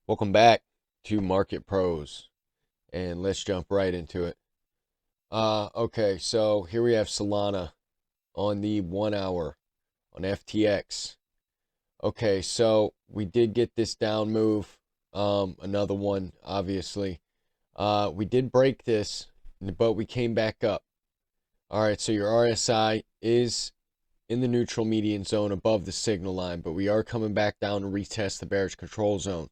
Welcome back to Market Pros, and let's jump right into it. Okay, so here we have Solana on the 1 hour on FTX. Okay, so we did get this down move, another one, obviously. We did break this, but we came back up. All right, so your RSI is in the neutral median zone above the signal line, but we are coming back down to retest the bearish control zone.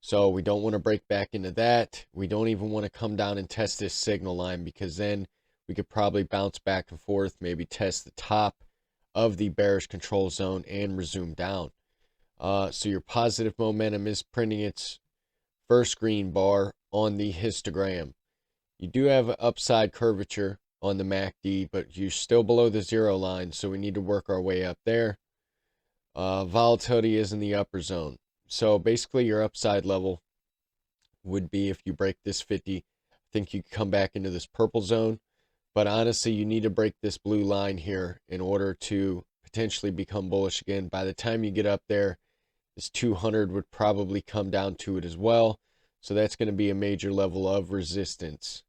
So we don't want to break back into that. We don't even want to come down and test this signal line because then we could probably bounce back and forth, maybe test the top of the bearish control zone and resume down. So your positive momentum is printing its first green bar on the histogram. You do have an upside curvature on the MACD, but you're still below the zero line, so we need to work our way up there. Volatility is in the upper zone. So basically your upside level would be if you break this 50, I think you come back into this purple zone. But honestly, you need to break this blue line here in order to potentially become bullish again. By the time you get up there, this 200 would probably come down to it as well. So that's going to be a major level of resistance.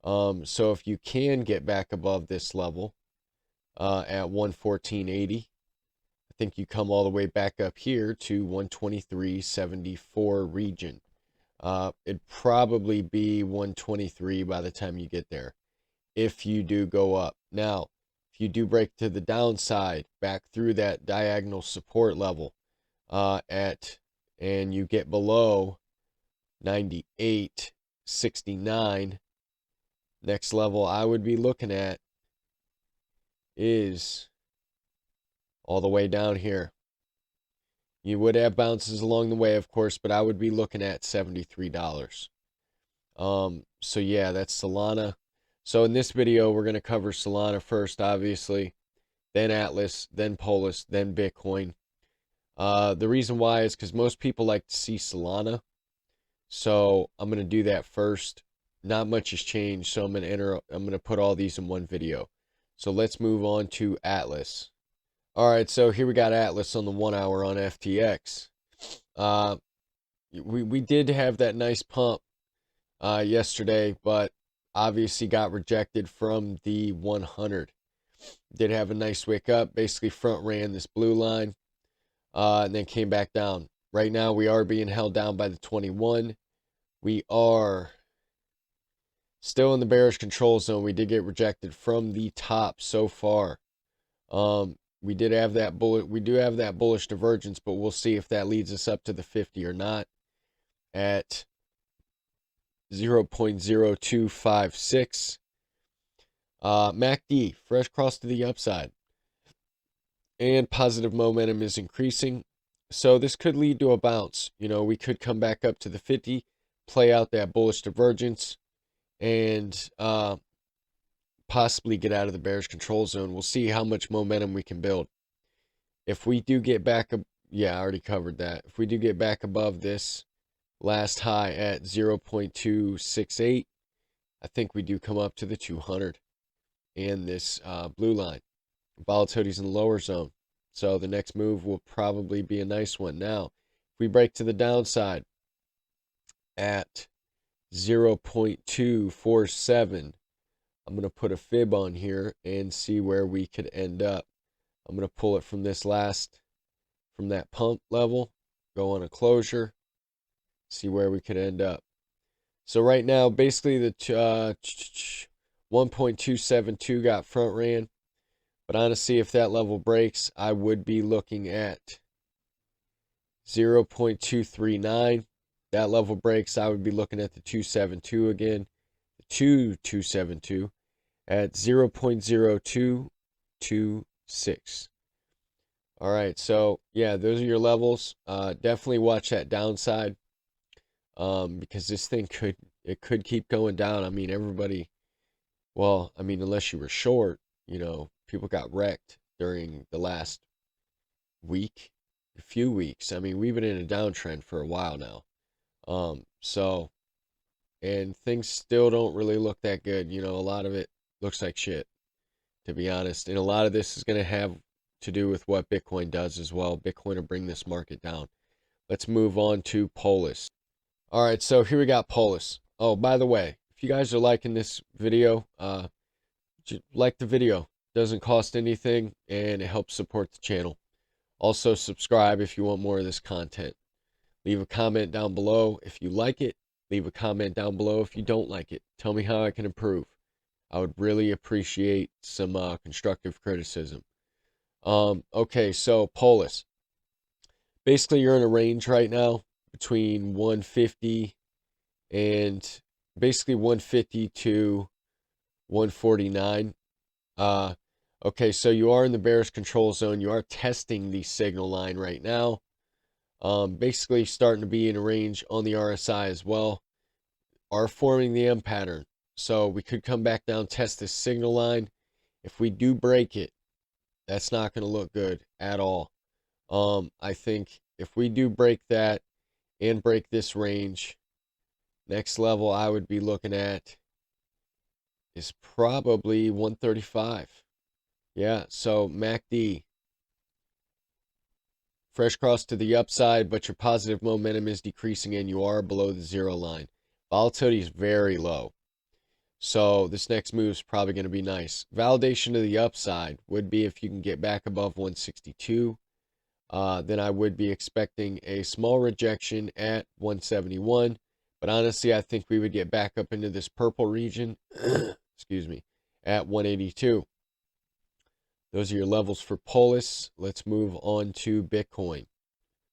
So if you can get back above this level at 114.80, I think you come all the way back up here to 123.74 region. It'd probably be 123 by the time you get there, if you do go up. Now, if you do break to the downside, back through that diagonal support level, and you get below 98.69, next level I would be looking at is all the way down here. You would have bounces along the way, of course, but I would be looking at $73. So yeah, that's Solana. So in this video, we're going to cover Solana first, obviously, then Atlas, then Polis, then Bitcoin. The reason why is because most people like to see Solana. So I'm going to do that first. Not much has changed, so I'm going to put all these in one video. So let's move on to Atlas. All right, so here we got Atlas on the 1 hour on FTX. We did have that nice pump yesterday, but obviously got rejected from the 100. Did have a nice wick up, basically front ran this blue line, and then came back down. Right now we are being held down by the 21. We are still in the bearish control zone. We did get rejected from the top so far. We do have that bullish divergence, but we'll see if that leads us up to the 50 or not at 0.0256. MACD, fresh cross to the upside. And positive momentum is increasing. So this could lead to a bounce. You know, we could come back up to the 50, play out that bullish divergence, and possibly get out of the bearish control zone. We'll see how much momentum we can build. If we do get back up, yeah, I already covered that. If we do get back above this last high at 0.268, I think we do come up to the 200 and this blue line. Volatility's in the lower zone. So the next move will probably be a nice one. Now, if we break to the downside at 0.247, I'm going to put a fib on here and see where we could end up. I'm going to pull it from from that pump level, go on a closure, see where we could end up. So right now, basically the 1.272 got front ran. But honestly, if that level breaks, I would be looking at 0.239. That level breaks, I would be looking at the 272 again. The 272 at 0.0226. All right, so yeah, those are your levels. Definitely watch that downside, because this thing could keep going down. I mean, everybody, well, I mean, unless you were short, you know, people got wrecked during the last week, a few weeks. I mean, we've been in a downtrend for a while now. So, and things still don't really look that good. You know, a lot of it looks like shit, to be honest. And a lot of this is going to have to do with what Bitcoin does as well. Bitcoin will bring this market down. let's move on to Polis. All right, so here we got Polis. Oh, by the way, if you guys are liking this video, like the video. Doesn't cost anything and it helps support the channel. Also, subscribe if you want more of this content. Leave a comment down below if you like it. Leave a comment down below if you don't like it. Tell me how I can improve. I would really appreciate some constructive criticism. Okay, so Polis. Basically, you're in a range right now between 150 and basically 150 to 149. Okay, so you are in the bearish control zone. You are testing the signal line right now. Basically starting to be in a range on the RSI as well. Are forming the M pattern. So we could come back down, test this signal line. If we do break it, that's not going to look good at all. I think if we do break that and break this range, next level I would be looking at is probably 135. Yeah, so MACD. Fresh cross to the upside, but your positive momentum is decreasing and you are below the zero line. Volatility is very low. So this next move is probably going to be nice. Validation to the upside would be if you can get back above 162. Then I would be expecting a small rejection at 171. But honestly, I think we would get back up into this purple region, excuse me, at 182. Those are your levels for Polis. Let's move on to Bitcoin.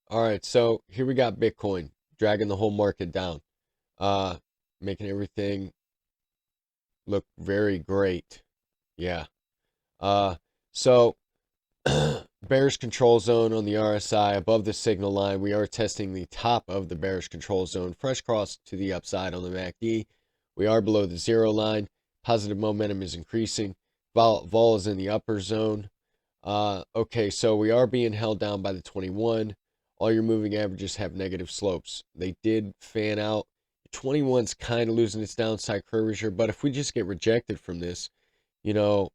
All right, so here we got Bitcoin dragging the whole market down, making everything look very great. Yeah. So bearish control zone on the RSI above the signal line. We are testing the top of the bearish control zone. Fresh cross to the upside on the MACD. We are below the zero line. Positive momentum is increasing. Vol is in the upper zone. Okay, so we are being held down by the 21. All your moving averages have negative slopes. They did fan out. 21's kind of losing its downside curvature, but if we just get rejected from this, you know,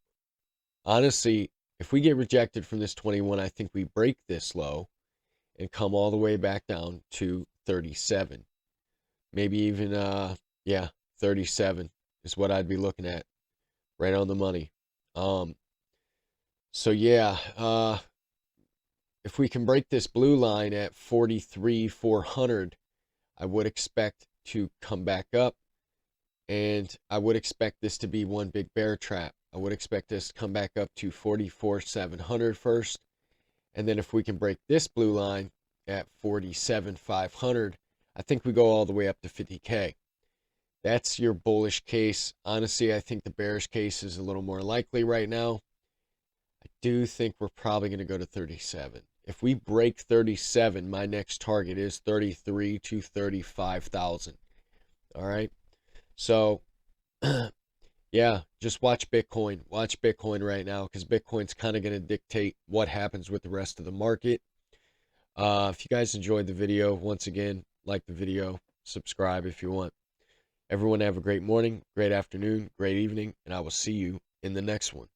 honestly, if we get rejected from this 21, I think we break this low and come all the way back down to 37. Maybe even, yeah, 37 is what I'd be looking at. Right on the money. So yeah, if we can break this blue line at 43,400, I would expect to come back up, and I would expect this to be one big bear trap. I would expect this to come back up to 44,700 first, and then if we can break this blue line at 47,500, I think we go all the way up to 50K. That's your bullish case. Honestly, I think the bearish case is a little more likely right now. I do think we're probably going to go to 37. If we break 37, my next target is 33 to 35,000. All right. So, yeah, just watch Bitcoin. Watch Bitcoin right now because Bitcoin's kind of going to dictate what happens with the rest of the market. If you guys enjoyed the video, once again, like the video, subscribe if you want. Everyone have a great morning, great afternoon, great evening, and I will see you in the next one.